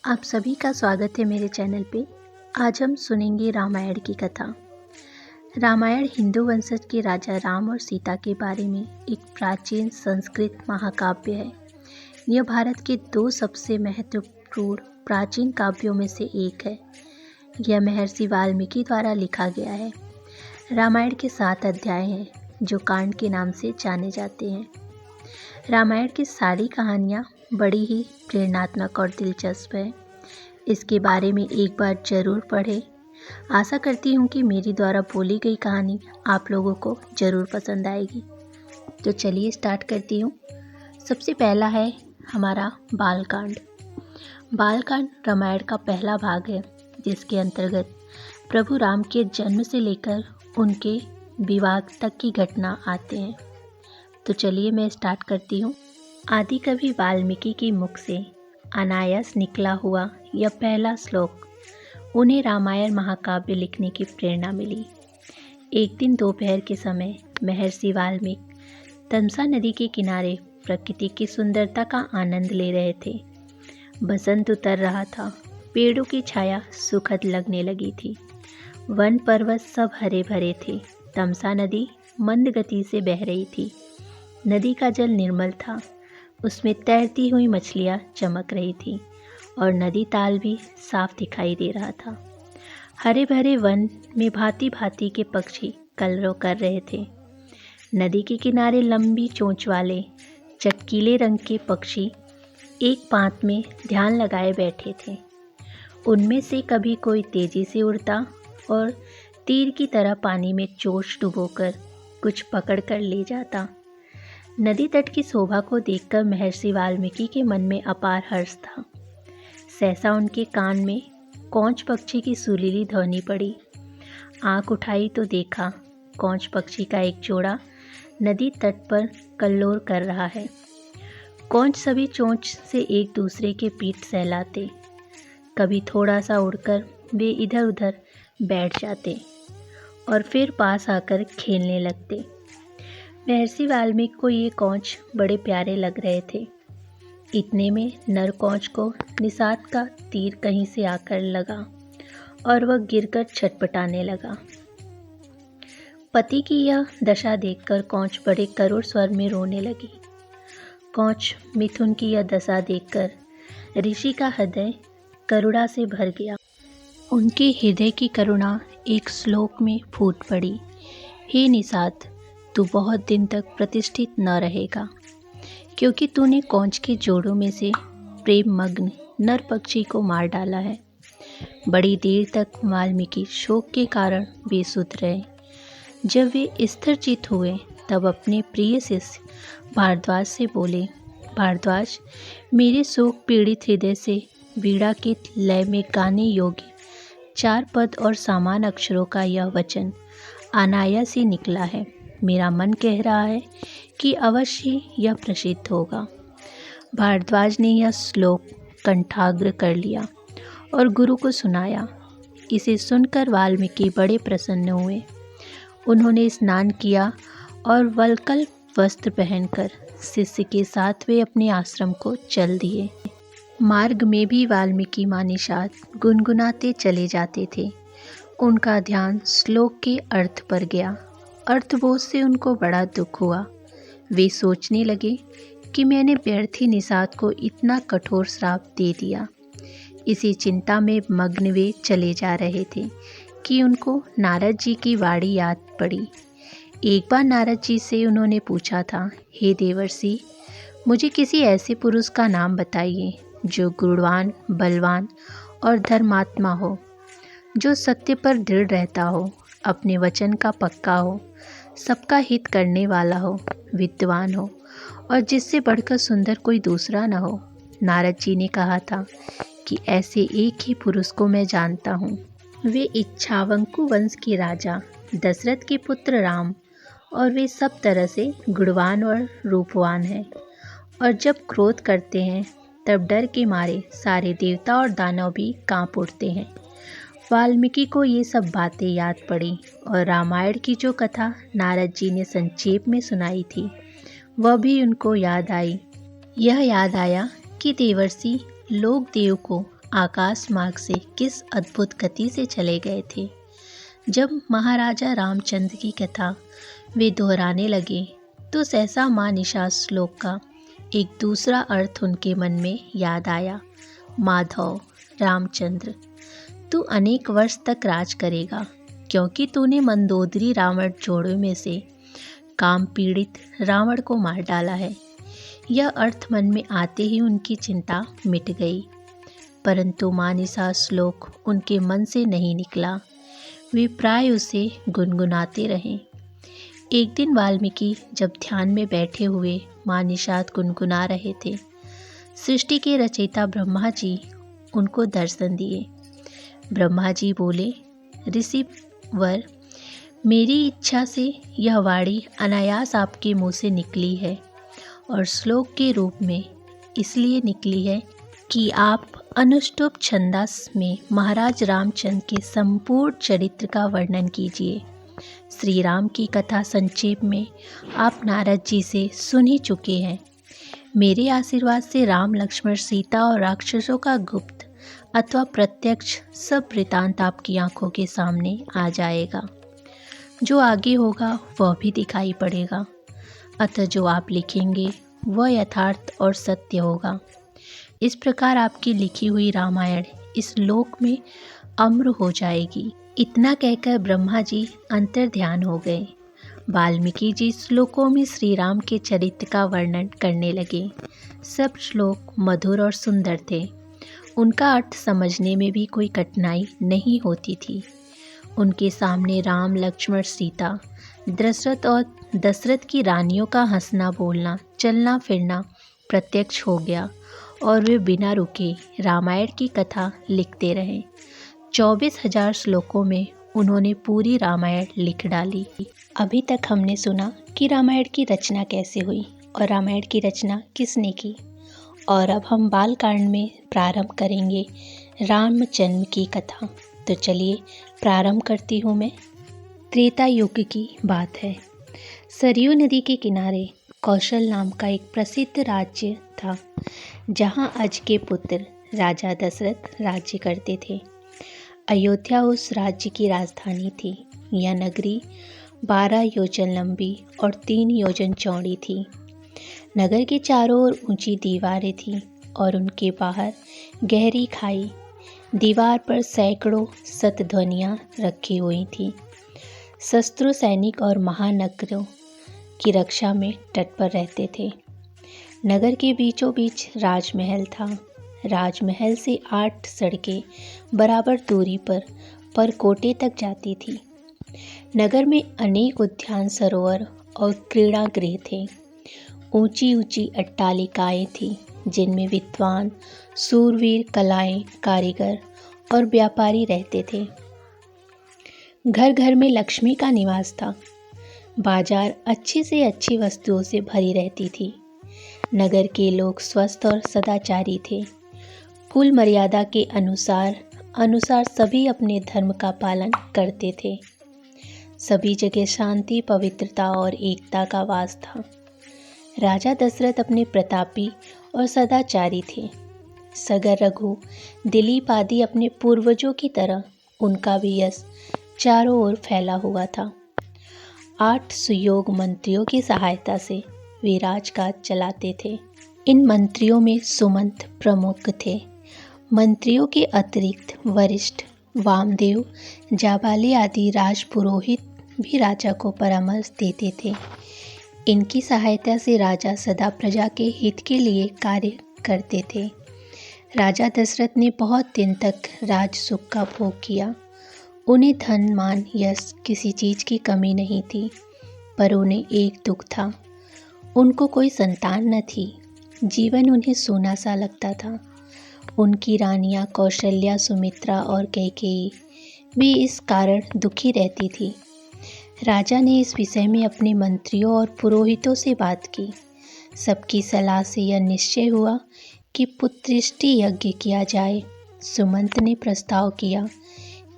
आप सभी का स्वागत है मेरे चैनल पे। आज हम सुनेंगे रामायण की कथा। रामायण हिंदू वंशज के राजा राम और सीता के बारे में एक प्राचीन संस्कृत महाकाव्य है। यह भारत के दो सबसे महत्वपूर्ण प्राचीन काव्यों में से एक है। यह महर्षि वाल्मीकि द्वारा लिखा गया है। रामायण के 7 अध्याय हैं जो कांड के नाम से जाने जाते हैं। रामायण की सारी कहानियाँ बड़ी ही प्रेरणात्मक और दिलचस्प है। इसके बारे में एक बार ज़रूर पढ़ें। आशा करती हूँ कि मेरी द्वारा बोली गई कहानी आप लोगों को ज़रूर पसंद आएगी। तो चलिए स्टार्ट करती हूँ। सबसे पहला है हमारा बालकांड। बालकांड रामायण का पहला भाग है जिसके अंतर्गत प्रभु राम के जन्म से लेकर उनके विवाह तक की घटना आते हैं। तो चलिए मैं स्टार्ट करती हूँ। आदि कवि वाल्मीकि के मुख से अनायास निकला हुआ यह पहला श्लोक उन्हें रामायण महाकाव्य लिखने की प्रेरणा मिली। एक दिन दोपहर के समय महर्षि वाल्मीकि तमसा नदी के किनारे प्रकृति की सुंदरता का आनंद ले रहे थे। बसंत उतर रहा था। पेड़ों की छाया सुखद लगने लगी थी। वन पर्वत सब हरे भरे थे। तमसा नदी मंद गति से बह रही थी। नदी का जल निर्मल था। उसमें तैरती हुई मछलियाँ चमक रही थी और नदी ताल भी साफ दिखाई दे रहा था। हरे भरे वन में भांति भांति के पक्षी कलरव कर रहे थे। नदी के किनारे लंबी चोंच वाले चटकीले रंग के पक्षी एक पांत में ध्यान लगाए बैठे थे। उनमें से कभी कोई तेजी से उड़ता और तीर की तरह पानी में चोंच डुबोकर कुछ पकड़ कर ले जाता। नदी तट की शोभा को देखकर महर्षि वाल्मीकि के मन में अपार हर्ष था। सहसा उनके कान में कौंच पक्षी की सुरीली ध्वनि पड़ी। आंख उठाई तो देखा कौंच पक्षी का एक जोड़ा नदी तट पर कल्लोल कर रहा है। कौंच सभी चोंच से एक दूसरे के पीठ सहलाते। कभी थोड़ा सा उड़कर वे इधर उधर बैठ जाते और फिर पास आकर खेलने लगते। महर्षि वाल्मीकि को ये कौंच बड़े प्यारे लग रहे थे। इतने में नर कौंच को निषाद का तीर कहीं से आकर लगा और वह गिरकर छटपटाने लगा। पति की यह दशा देखकर कौंच बड़े करुण स्वर में रोने लगी। कौंच मिथुन की यह दशा देखकर ऋषि का हृदय करुणा से भर गया। उनके हृदय की करुणा एक श्लोक में फूट पड़ी। हे निषाद, तू बहुत दिन तक प्रतिष्ठित न रहेगा क्योंकि तूने कौंच के जोड़ों में से प्रेम मग्न नर पक्षी को मार डाला है। बड़ी देर तक वाल्मीकि शोक के कारण बेसुध रहे। जब वे स्थिरचित हुए तब अपने प्रिय शिष्य भारद्वाज से बोले, भारद्वाज, मेरे शोक पीड़ित हृदय से वीणा के लय में गाने योग्य 4 पद और समान अक्षरों का यह वचन अनायास ही निकला है। मेरा मन कह रहा है कि अवश्य यह प्रसिद्ध होगा। भारद्वाज ने यह श्लोक कंठाग्र कर लिया और गुरु को सुनाया। इसे सुनकर वाल्मीकि बड़े प्रसन्न हुए। उन्होंने स्नान किया और वल्कल वस्त्र पहनकर शिष्य के साथ वे अपने आश्रम को चल दिए। मार्ग में भी वाल्मीकि मां निषाद गुनगुनाते चले जाते थे। उनका ध्यान श्लोक के अर्थ पर गया। अर्थबोध से उनको बड़ा दुख हुआ। वे सोचने लगे कि मैंने व्यर्थ ही निषाद को इतना कठोर श्राप दे दिया। इसी चिंता में मग्न वे चले जा रहे थे कि उनको नारद जी की वाणी याद पड़ी। एक बार नारद जी से उन्होंने पूछा था, हे देवर्षि, मुझे किसी ऐसे पुरुष का नाम बताइए जो गुणवान, बलवान और धर्मात्मा हो, जो सत्य पर दृढ़ रहता हो, अपने वचन का पक्का हो, सबका हित करने वाला हो, विद्वान हो और जिससे बढ़कर सुंदर कोई दूसरा न हो। नारद जी ने कहा था कि ऐसे एक ही पुरुष को मैं जानता हूँ। वे इच्छावंकु वंश के राजा दशरथ के पुत्र राम और वे सब तरह से गुणवान और रूपवान हैं और जब क्रोध करते हैं तब डर के मारे सारे देवता और दानव भी कांप उठते हैं। वाल्मीकि को ये सब बातें याद पड़ी और रामायण की जो कथा नारद जी ने संक्षेप में सुनाई थी वह भी उनको याद आई। यह याद आया कि देवर्षि लोग देव को आकाश मार्ग से किस अद्भुत गति से चले गए थे। जब महाराजा रामचंद्र की कथा वे दोहराने लगे तो सहसा माँ निशा श्लोक का एक दूसरा अर्थ उनके मन में याद आया। माधव, रामचंद्र, तू अनेक वर्ष तक राज करेगा क्योंकि तूने मंदोदरी रावण जोड़ों में से काम पीड़ित रावण को मार डाला है। यह अर्थ मन में आते ही उनकी चिंता मिट गई, परंतु माँ निशा श्लोक उनके मन से नहीं निकला। वे प्राय उसे गुनगुनाते रहे। एक दिन वाल्मीकि जब ध्यान में बैठे हुए माँ निषाद गुनगुना रहे थे, सृष्टि के रचयिता ब्रह्मा जी उनको दर्शन दिए। ब्रह्मा जी बोले, ऋषिवर, मेरी इच्छा से यह वाणी अनायास आपके मुँह से निकली है और श्लोक के रूप में इसलिए निकली है कि आप अनुष्टुप छंदस में महाराज रामचंद्र के संपूर्ण चरित्र का वर्णन कीजिए। श्री राम की कथा संक्षेप में आप नारद जी से सुन ही चुके हैं। मेरे आशीर्वाद से राम, लक्ष्मण, सीता और राक्षसों का गुप्त अथवा प्रत्यक्ष सब वृतांत आपकी आंखों के सामने आ जाएगा। जो आगे होगा वह भी दिखाई पड़ेगा, अतः जो आप लिखेंगे वह यथार्थ और सत्य होगा। इस प्रकार आपकी लिखी हुई रामायण इस लोक में अमर हो जाएगी। इतना कहकर ब्रह्मा जी अंतर्ध्यान हो गए। वाल्मीकि जी श्लोकों में श्री राम के चरित्र का वर्णन करने लगे। सब श्लोक मधुर और सुंदर थे। उनका अर्थ समझने में भी कोई कठिनाई नहीं होती थी। उनके सामने राम, लक्ष्मण, सीता, दशरथ और दशरथ की रानियों का हंसना बोलना, चलना फिरना प्रत्यक्ष हो गया और वे बिना रुके रामायण की कथा लिखते रहे। 24,000 श्लोकों में उन्होंने पूरी रामायण लिख डाली। अभी तक हमने सुना कि रामायण की रचना कैसे हुई और रामायण की रचना किसने की, और अब हम बालकांड में प्रारंभ करेंगे राम जन्म की कथा। तो चलिए प्रारंभ करती हूँ मैं। त्रेता युग की बात है। सरयू नदी के किनारे कौशल नाम का एक प्रसिद्ध राज्य था, जहाँ अज के पुत्र राजा दशरथ राज्य करते थे। अयोध्या उस राज्य की राजधानी थी। यह नगरी 12 योजन लंबी और 3 योजन चौड़ी थी। नगर के चारों ओर ऊंची दीवारें थीं और उनके बाहर गहरी खाई। दीवार पर सैकड़ों शतध्वनियाँ रखी हुई थीं। शस्त्रु सैनिक और महानगरों की रक्षा में तत्पर रहते थे। नगर के बीचों बीच राजमहल था। राजमहल से 8 सड़कें बराबर दूरी पर परकोटे तक जाती थी। नगर में अनेक उद्यान, सरोवर और क्रीड़ागृह थे। ऊंची ऊंची अट्टालिकाएं थीं, जिनमें विद्वान, शूरवीर, कलाएं, कारीगर और व्यापारी रहते थे। घर घर में लक्ष्मी का निवास था। बाजार अच्छी से अच्छी वस्तुओं से भरी रहती थी। नगर के लोग स्वस्थ और सदाचारी थे। कुल मर्यादा के अनुसार सभी अपने धर्म का पालन करते थे। सभी जगह शांति, पवित्रता और एकता का वास था। राजा दशरथ अपने प्रतापी और सदाचारी थे। सगर, रघु, दिलीप आदि अपने पूर्वजों की तरह उनका भी यश चारों ओर फैला हुआ था। 8 सुयोग मंत्रियों की सहायता से वे राजकाज चलाते थे। इन मंत्रियों में सुमंत प्रमुख थे। मंत्रियों के अतिरिक्त वरिष्ठ, वामदेव, जाबाली आदि राजपुरोहित भी राजा को परामर्श देते थे। इनकी सहायता से राजा सदा प्रजा के हित के लिए कार्य करते थे। राजा दशरथ ने बहुत दिन तक राज सुख का भोग किया। उन्हें धन, मान, यश किसी चीज़ की कमी नहीं थी, पर उन्हें एक दुख था। उनको कोई संतान न थी। जीवन उन्हें सूना सा लगता था। उनकी रानियां कौशल्या, सुमित्रा और कैकेयी भी इस कारण दुखी रहती थी। राजा ने इस विषय में अपने मंत्रियों और पुरोहितों से बात की। सबकी सलाह से यह निश्चय हुआ कि पुत्रेष्टि यज्ञ किया जाए। सुमंत ने प्रस्ताव किया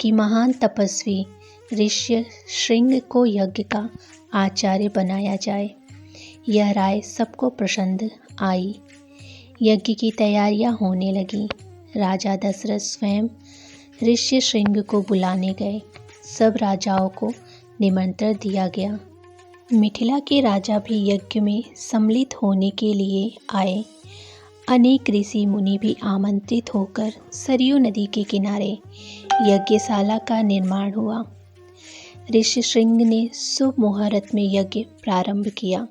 कि महान तपस्वी ऋष्य शृंग को यज्ञ का आचार्य बनाया जाए। यह राय सबको पसंद आई। यज्ञ की तैयारियां होने लगी। राजा दशरथ स्वयं ऋष्यशृंग को बुलाने गए। सब राजाओं को निमंत्रण दिया गया। मिथिला के राजा भी यज्ञ में सम्मिलित होने के लिए आए। अनेक ऋषि मुनि भी आमंत्रित होकर सरयू नदी के किनारे यज्ञशाला का निर्माण हुआ। ऋष्यशृंग ने शुभ मुहूर्त में यज्ञ प्रारंभ किया।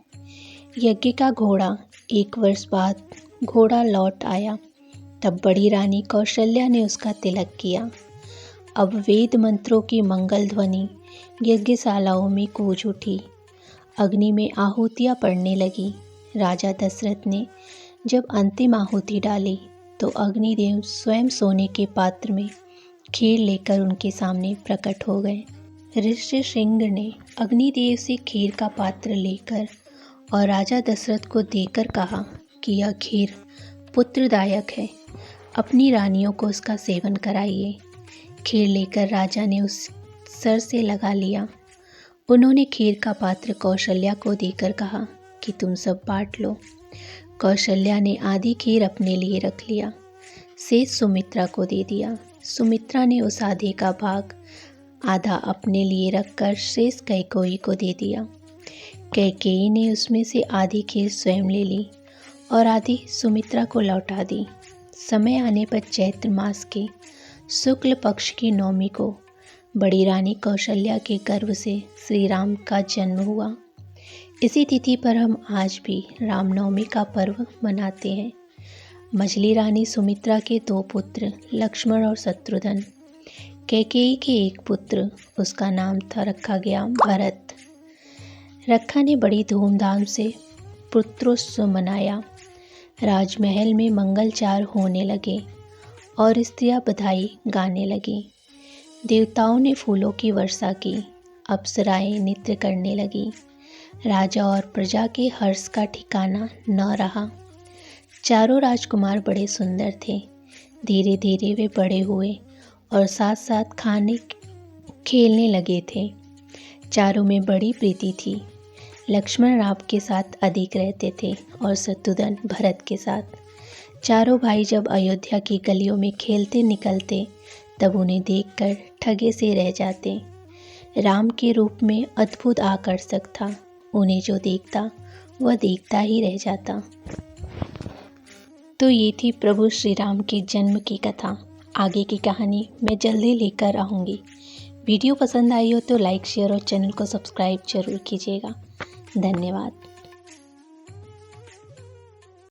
यज्ञ का घोड़ा 1 वर्ष बाद घोड़ा लौट आया। तब बड़ी रानी कौशल्या ने उसका तिलक किया। अब वेद मंत्रों की मंगल ध्वनि यज्ञशालाओं में गूंज उठी। अग्नि में आहुतियाँ पड़ने लगी। राजा दशरथ ने जब अंतिम आहुति डाली तो अग्निदेव स्वयं सोने के पात्र में खीर लेकर उनके सामने प्रकट हो गए। ऋष्यशृंग ने अग्निदेव से खीर का पात्र लेकर और राजा दशरथ को देकर कहा कि यह खीर पुत्रदायक है, अपनी रानियों को उसका सेवन कराइए। खीर लेकर राजा ने उस सर से लगा लिया। उन्होंने खीर का पात्र कौशल्या को देकर कहा कि तुम सब बांट लो। कौशल्या ने आधी खीर अपने लिए रख लिया, शेष सुमित्रा को दे दिया। सुमित्रा ने उस आधे का भाग आधा अपने लिए रखकर शेष कैकेयी को दे दिया। कैकेयी ने उसमें से आधी खीर स्वयं ले ली और आधी सुमित्रा को लौटा दी। समय आने पर चैत्र मास के शुक्ल पक्ष की नवमी को बड़ी रानी कौशल्या के गर्भ से श्री राम का जन्म हुआ। इसी तिथि पर हम आज भी रामनवमी का पर्व मनाते हैं। मझली रानी सुमित्रा के 2 पुत्र लक्ष्मण और शत्रुघ्न। कैकेयी के 1 पुत्र, उसका नाम रखा गया भरत। रक्षा ने बड़ी धूमधाम से पुत्रोत्सव मनाया। राजमहल में मंगलचार होने लगे और स्त्रियां बधाई गाने लगीं। देवताओं ने फूलों की वर्षा की। अप्सराएं नृत्य करने लगीं। राजा और प्रजा के हर्ष का ठिकाना न रहा। चारों राजकुमार बड़े सुंदर थे। धीरे धीरे वे बड़े हुए और साथ साथ खाने खेलने लगे थे। चारों में बड़ी प्रीति थी। लक्ष्मण राम के साथ अधिक रहते थे और शत्रुघ्न भरत के साथ। चारों भाई जब अयोध्या की गलियों में खेलते निकलते तब उन्हें देखकर ठगे से रह जाते। राम के रूप में अद्भुत आकर्षक था। उन्हें जो देखता वह देखता ही रह जाता। तो ये थी प्रभु श्री राम के जन्म की कथा। आगे की कहानी मैं जल्दी लेकर आऊँगी। वीडियो पसंद आई हो तो लाइक, शेयर और चैनल को सब्सक्राइब जरूर कीजिएगा। धन्यवाद।